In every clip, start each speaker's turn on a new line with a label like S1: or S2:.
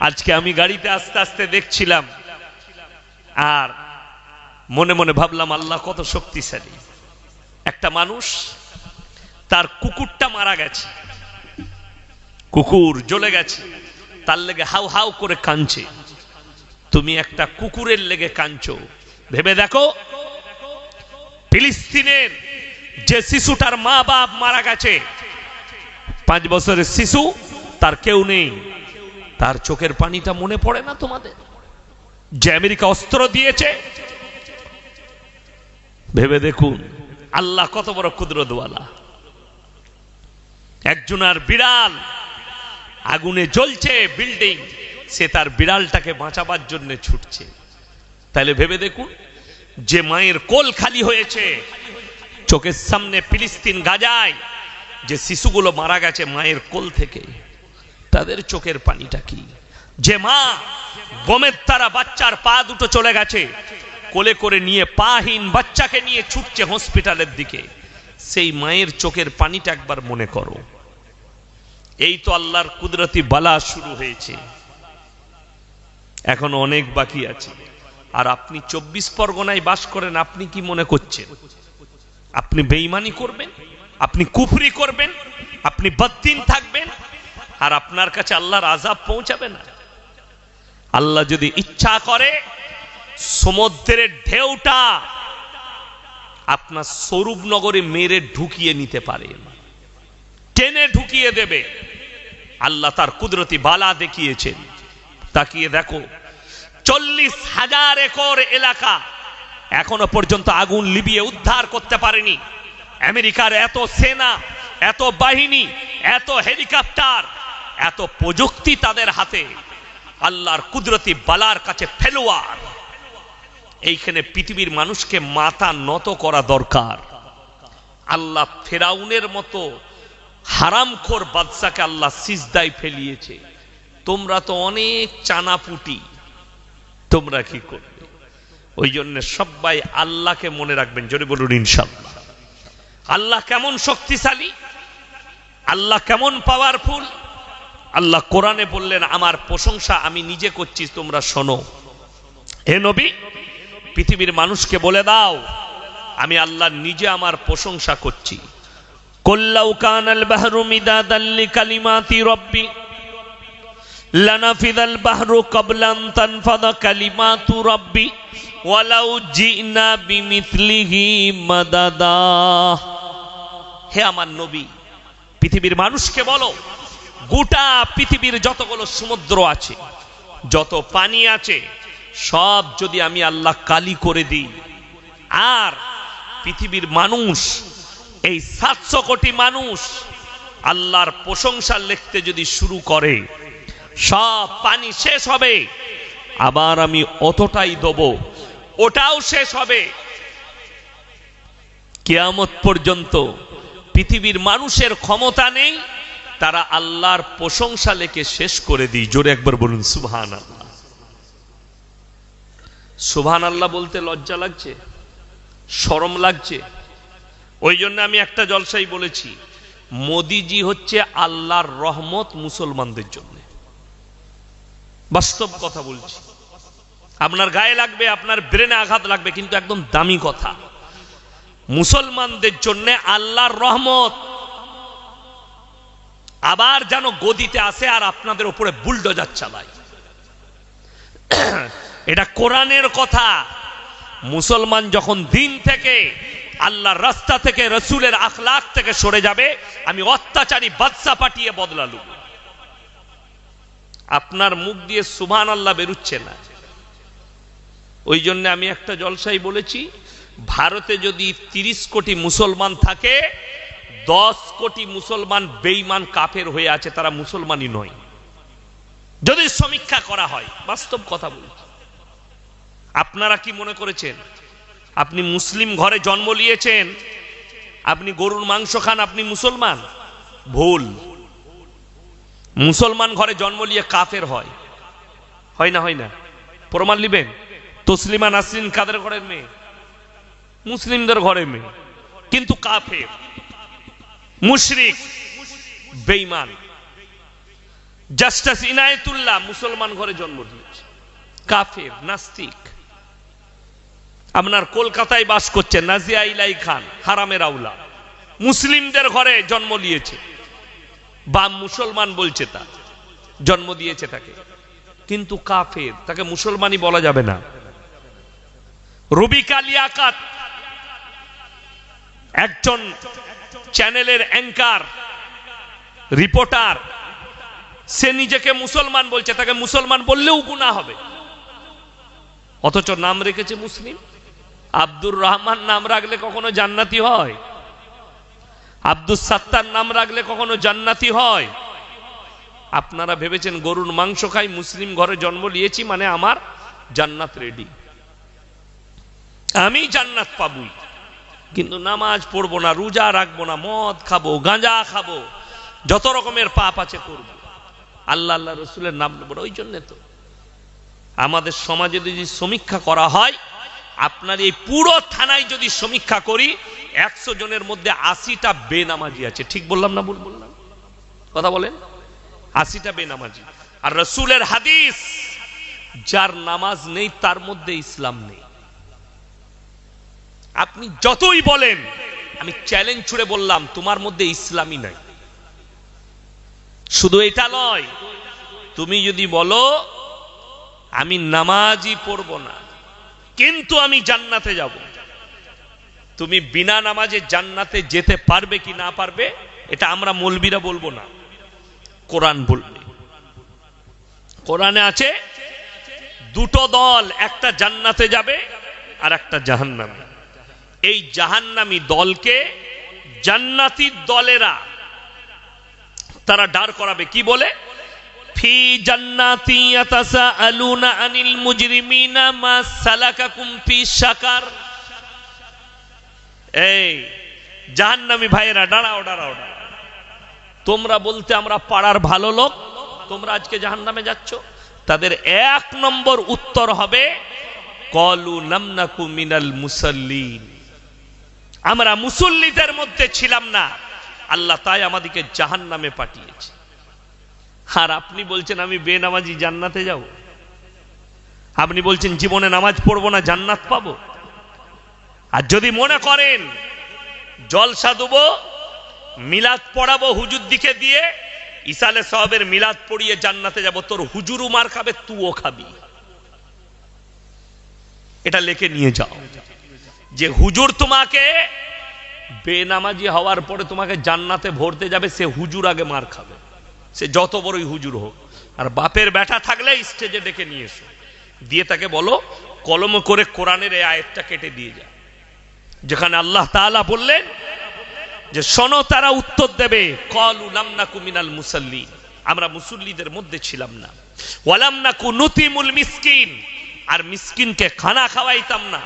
S1: আজকে আমি গাড়িতে আস্তে আস্তে দেখছিলাম আর মনে মনে ভাবলাম আল্লাহ কত শক্তিশালী। একটা মানুষ তার কুকুরটা মারা গেছে, কুকুর জ্বলে গেছে, তার লেগে হাউ হাউ করে কাঁদছে। তুমি একটা কুকুরের লেগে কাঁদছো, ভেবে দেখো ফিলিস্তিনের যে শিশুটার মা বাপ মারা গেছে, 5 বছরের শিশু, তার কেউ নেই, তার চোখের পানিটা মনে পড়ে না তোমাদের? যে আমেরিকা অস্ত্র দিয়েছে, ভেবে দেখুন আল্লাহ কত বড় কুদরতওয়ালা। একজনের বিড়াল আগুনে জ্বলছে বিল্ডিং, সে তার বিড়ালটাকে বাঁচাবার জন্য ছুটছে। তাহলে ভেবে দেখুন, যে মায়ের কোল খালি হয়েছে, চোখের সামনে ফিলিস্তিন গাজায় যে শিশুগুলো মারা গেছে মায়ের কোল থেকে, তাদের চোখের পানিটা কি? যে মা বোমের তারা বাচ্চার পা দুটো চলে গেছে, কোলে করে নিয়ে পাহীন বাচ্চাকে নিয়ে ছুটছে হসপিটালের দিকে, সেই মায়ের চোখের পানিটা একবার মনে করো। এই তো আল্লাহর কুদরতি বালা শুরু হয়েছে, এখন অনেক বাকি আছে। আর আপনি 24 পরগনায় বাস করেন, আপনি কি মনে করছেন আপনি বেঈমানি করবেন, আপনি কুফরি করবেন, আপনি বদ্দিন থাকবেন আর আপনার কাছে আল্লাহর আযাব পৌঁছাবে না? আল্লাহ যদি ইচ্ছা করে সমুদ্রের ঢেউটা আপনার স্বরূপনগরে মেরে ঢুকিয়ে নিতে পারে, টেনে ঢুকিয়ে দেবে। আল্লাহ তার কুদরতি বালা দেখিয়েছেন। তাকিয়ে দেখো 40,000 একর এলাকা এখনো পর্যন্ত আগুন লিবিয়ে উদ্ধার করতে পারেনি। আমেরিকার এত সেনা, এত বাহিনী, এত হেলিকপ্টার, এত প্রযুক্তি তাদের হাতে, আল্লাহর কুদরতি বালার কাছে ফেলোয়ার। এইখানে পৃথিবীর মানুষকে মাথা নত করা দরকার। আল্লাহ ফেরাউনের মতো হারামখোর বাদশাকে আল্লাহ সিজদায় ফেলিয়েছে। তোমরা তো অনেক চানাপুটি, তোমরা কি করবে? ওই জন্য সবাই আল্লাহকে মনে রাখবেন, জোরে বলুন ইনশাআল্লাহ। আল্লাহ কেমন শক্তিশালী, আল্লাহ কেমন পাওয়ারফুল। আল্লাহ কোরআনে বললেন আমার প্রশংসা আমি নিজে করছি, তোমরা শোনো। হে নবী, পৃথিবীর মানুষকে বলে দাও আমি আল্লাহ নিজে আমার প্রশংসা করছি। কুল্লাউ কানাল বাহরু মিদাদাল লিকালিমাতি রাব্বি লানাফিদাল বাহরু ক্বাবলা আন তানফাদা কালিমাতু রাব্বি ওয়ালাউ জিনা বিমিথলিহি মাদাদা। হে আমার নবী, পৃথিবীর মানুষকে বলো গোটা পৃথিবীর যতগুলো সমুদ্র আছে, যত পানি আছে, সব যদি আমি আল্লাহ কালি করে দিই, আর পৃথিবীর মানুষ এই 700 কোটি মানুষ আল্লাহর প্রশংসা লিখতে যদি শুরু করে, সব পানি শেষ হবে, আবার আমি অতটাই দেব, ওটাও শেষ হবে। কিয়ামত পর্যন্ত পৃথিবীর মানুষের ক্ষমতা নেই তারা আল্লাহর প্রশংসা লিখে শেষ করে দিই। জোরে একবার বলুন সুবহানাল্লাহ। সুবহানাল্লাহ বলতে লজ্জা লাগছে, শরম লাগছে। ওই জন্য আমি একটা জলসাই বলেছি, মোদিজি হচ্ছে আল্লাহর রহমত মুসলমানদের জন্য। বাস্তব কথা বলছি, আপনার গায়ে লাগবে, আপনার ব্রেনে আঘাত লাগবে, কিন্তু একদম দামি কথা। মুসলমানদের জন্য আল্লাহর রহমত। আবার যেন গদিতে আসে আর আপনাদের উপরে বুলডোজার চালায়, এটা কোরআনের কথা। মুসলমান যখন দিন থেকে, আল্লাহর রাস্তা থেকে, রসুলের আখলাক থেকে সরে যাবে, আমি অত্যাচারী বাদশা পাঠিয়ে বদলালু। আপনার মুখ দিয়ে সুবহানাল্লাহ বেরুচ্ছে না। ওই জন্য আমি একটা জলসাই বলেছি, ভারতে যদি 30 কোটি মুসলমান থাকে, 10 কোটি মুসলমান বেঈমান কাফের হয়ে আছে, তারা মুসলমানই নয়, যদি সমীক্ষা করা হয়। বাস্তব কথা বলছি। আপনারা কি মনে করেছেন আপনি মুসলিম ঘরে জন্ম নিয়েছেন, আপনি গরুর মাংস খান, আপনি মুসলমান? ভুল। মুসলমান ঘরে জন্ম নিয়ে কাফের হয়, হয় না? হয় না? প্রমাণ নিবেন? তসলিমা নাসরিন কাদের ঘরের মেয়ে? মুসলিমদের ঘরের মেয়ে, কিন্তু কাফের, মুশরিক, বেঈমান। জাস্টিস ইনায়েতুল্লাহ মুসলমান ঘরে জন্ম দিয়েছে, কাফের নাস্তিক। আপনার কলকাতায় বাস করছে নাজিয়া ইলাই খান, হারামের আউলা, মুসলিমদের ঘরে জন্ম নিয়েছে, বা মুসলমান বলছে, তা জন্ম দিয়েছে তাকে, কিন্তু কাফের, তাকে মুসলমানই বলা যাবে না। রুবিকা লিয়াকাত একজন চ্যানেলের অ্যাঙ্কার, রিপোর্টার, সে নিজেকে মুসলমান বলছে, তাকে মুসলমান বললেও গুনাহ হবে, অথচ নাম রেখেছে মুসলিম। আব্দুর রহমান নাম রাখলে কখনো জান্নাতি হয়? আব্দুস সাত্তার নাম রাখলে কখনো জান্নাতি হয়? আপনারা ভেবেছেন গরুর মাংস খাই, মুসলিম ঘরে জন্ম নিয়েছি মানে আমার জান্নাত রেডি, আমি জান্নাত পাবই, কিন্তু নামাজ পড়বো না, রোজা রাখবো না, মদ খাবো, গাঁজা খাবো, যত রকমের পাপ আছে করব, আল্লাহ আল্লাহ রসুলের নাম নেব। ওই জন্য তো আমাদের সমাজে যদি সমীক্ষা করা হয়, আপনার এই পুরো থানায় যদি সমীক্ষা করি, 100 জনের মধ্যে 80টা বেনামাজি আছে। ঠিক বললাম না ভুল বললাম? কথা বলেন, 80টা বেনামাজি। আর রসুলের হাদিস, যার নামাজ নেই তার মধ্যে ইসলাম নেই। আপনি যতই বলেন, আমি চ্যালেঞ্জ ছুড়ে বললাম, তোমার মধ্যে ইসলামই নাই। শুধু এটা নয়, তুমি যদি বলো আমি নামাজই পড়ব না কিন্তু আমি জান্নাতে যাব, তুমি বিনা নামাজে জান্নাতে যেতে পারবে কি না পারবে এটা আমরা মৌলবীরা বলবো না, কোরআন বলবে। কোরআনে আছে দুটো দল, একটা জান্নাতে যাবে আর একটা জাহান্নামে। এই জাহান্নামী দলকে জান্নাতি দলেরা তারা দাঁড় করাবে কি বলে? ফি জান্নাতি ইয়াতাসাআলুনা আনিল মুজরিমিনা মা সালাকাকুম ফি সাকার। এই জাহান্নামী ভাইয়েরা দাঁড়াও দাঁড়াও, তোমরা বলতে আমরা পাড়ার ভালো লোক, তোমরা আজকে জাহান্নামে যাচ্ছ? তাদের 1 নম্বর উত্তর হবে ক্বালু লাম নাকু মিনাল মুসাল্লিন, আমরা মুসল্লিদের মধ্যে ছিলাম না, আল্লাহ তাই আমাদেরকে জাহান্নামে পাঠিয়েছে। আর আপনি বলছেন আমি বেনামাজি জান্নাতে যাব, আপনি বলছেন জীবনে নামাজ পড়বো না জান্নাত পাবো। আর যদি মনে করেন জলসা দেবো, মিলাদ পড়াবো হুজুর দিকে দিয়ে, ইসালে সাহাবের মিলাদ পড়িয়ে জান্নাতে যাব, তোর হুজুরও মার খাবে, তুইও খাবি। এটা লিখে নিয়ে যাও যে হুজুর তোমাকে বেনামাজি হওয়ার পরে তোমাকে জান্নাতে ভরতে যাবে, সে হুজুর আগে মার খাবে, সে যত বড়ই হুজুর হোক। আর বাপের বেটা থাকলে স্টেজে ডেকে নিয়ে এসো, দিয়ে তাকে বলো কলম করে কোরআনের এই আয়াতটা কেটে দিয়ে যা, যেখানে আল্লাহ তাআলা বললেন যে শোনো, তারা উত্তর দেবে ক্বালু লাম নাকু মিনাল মুসাল্লিন, আমরা মুসল্লিদের মধ্যে ছিলাম না, ওয়া লাম নাকু নুতিমুল মিসকিন, আর মিসকিনকে খানা খাওয়াইতাম না,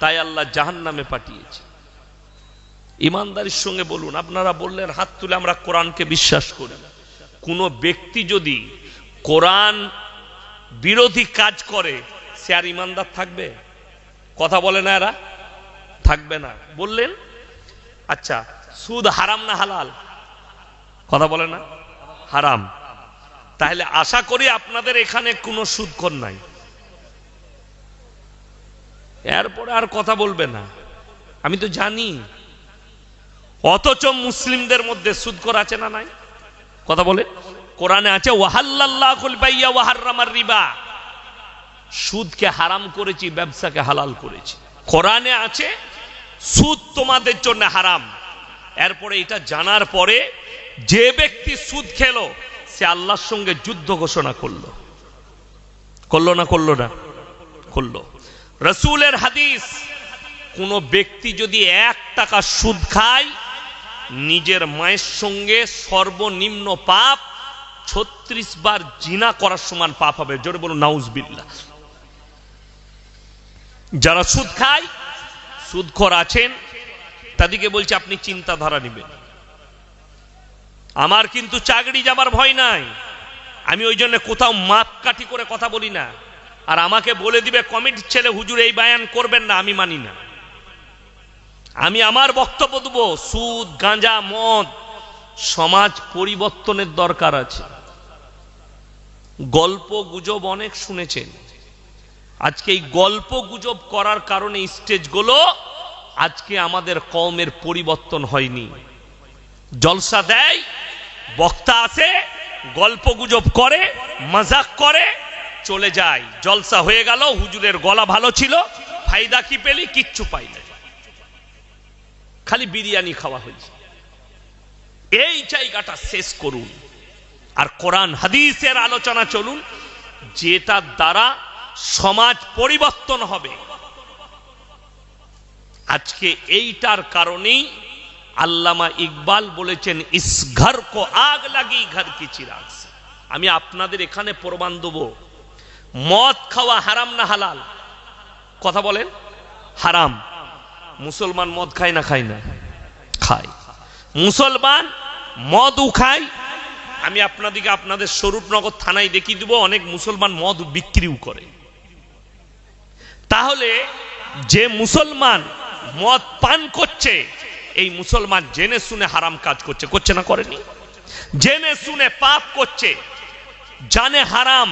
S1: তাই আল্লাহ জাহান্নামে পাঠিয়েছে। ইমানদারির সঙ্গে বলুন, আপনারা বললেন হাত তুলে আমরা কোরআনকে বিশ্বাস করি। কোন ব্যক্তি যদি কোরআন বিরোধী কাজ করে, সে আর ইমানদার থাকবে? কথা বলে না এরা, থাকবে না। বললেন আচ্ছা সুদ হারাম না হালাল? কথা বলে না, হারাম। তাহলে আশা করি আপনাদের এখানে কোনো সুদখোর নাই, এরপরে আর কথা বলবে না, আমি তো জানি। অথচ মুসলিমদের মধ্যে সুদখোর আছে না নাই? কথা বলে, কোরআনে আছে ওয়াহাল্লাল্লাহুল বাইয়া ওয়া হাররামার রিবা, সুদকে হারাম করেছি, ব্যবসাকে হালাল করেছি। কোরআনে আছে সুদ তোমাদের জন্য হারাম। এরপরে এটা জানার পরে যে ব্যক্তি সুদ খেলো, সে আল্লাহর সঙ্গে যুদ্ধ ঘোষণা করলো। করলো না করলো না? করলো। রাসূলের হাদিস, কোন ব্যক্তি যদি 1 টাকা সুদ খায়, নিজের মায়ের সঙ্গে সর্বনিম্ন পাপ 36 বার জিনা করার সমান পাপ হবে। জোরে বলুন নাউজুবিল্লাহ। যারা সুদ খায়, সুদখোর আছেন, তাদেরকে বলছে আপনি চিন্তাধারা নেবেন। আমার কিন্তু চাকরি যাবার ভয় নাই, আমি ওই জন্য কোথাও মাপকাঠি করে কথা বলি না। আর আমাকে বলে দিবে কমিটির ছেলে হুজুর এই বায়ান করবেন না, আমি মানি না। আমি আমার বক্তব্য দেবো, সুদ গাঁজা মদ সমাজ পরিবর্তনের দরকার আছে। গল্প গুজব অনেক শুনেছেন। আজকে এই গল্প গুজব করার কারণে স্টেজগুলো আজকে আমাদের কওমের পরিবর্তন হয়নি। জলসা দেয়, বক্তা আসে, গল্প গুজব করে, মজাক করে, চলে যায়। জলসা হয়ে গেল, হুজুরের গলা ভালো ছিল, ফায়দা কি পেলি? কিচ্ছু পাই না, খালি বিরিয়ানি খাওয়া হয়েছে। এই জায়গাটা শেষ করুন, আর কোরআন হাদিসের আলোচনা চলুন, যেটার দ্বারা সমাজ পরিবর্তন হবে। আজকে এইটার কারণেই আল্লামা ইকবাল বলেছেন, ইস ঘর কো আগ লাগি ঘর কি চিরাগ সে। আমি আপনাদের এখানে প্রমাণ দেবো, মদ খাওয়া হারাম না হালাল? কথা বলেন। হারাম। মুসলমান মদ খায় না খায় না? খায়। মুসলমান মদও খায়। আমি আপনাদেরকে আপনাদের স্বরূপনগর থানায় দেখিয়ে দেবো, অনেক মুসলমান মদ বিক্রিও করে। তাহলে যে মুসলমান মদ পান করছে, এই মুসলমান জেনে শুনে হারাম কাজ করছে, করছে না? করেনি? জেনে শুনে পাপ করছে, জানে হারাম,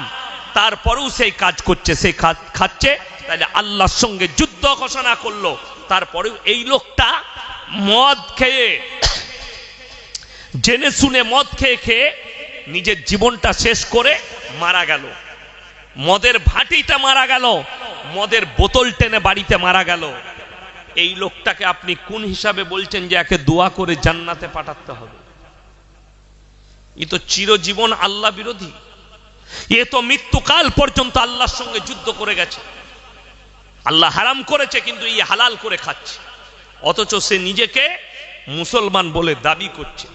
S1: তারপরেও সেই কাজ করছে, সেই খাচ্ছে। তাহলে আল্লাহর সঙ্গে যুদ্ধ ঘোষণা করলো, তারপরেও এই লোকটা মদ খেয়ে, জেনে শুনে মদ খেয়ে খেয়ে নিজের জীবনটা শেষ করে মারা গেল। মদের ভাটিটা মারা গেল, মদের বোতল টেনে বাড়িতে মারা গেল। এই লোকটাকে আপনি কোন হিসাবে বলছেন যে একে দোয়া করে জান্নাতে পাঠাতে হবে? এ তো চিরজীবন আল্লাহ বিরোধী। এ তো মৃত্যুকাল পর্যন্ত আল্লাহর সঙ্গে যুদ্ধ করে গেছে। আল্লাহ হারাম করেছে, কিন্তু এই হালাল করে খাচ্ছে, অথচ সে নিজেকে মুসলমান বলে দাবি করছে।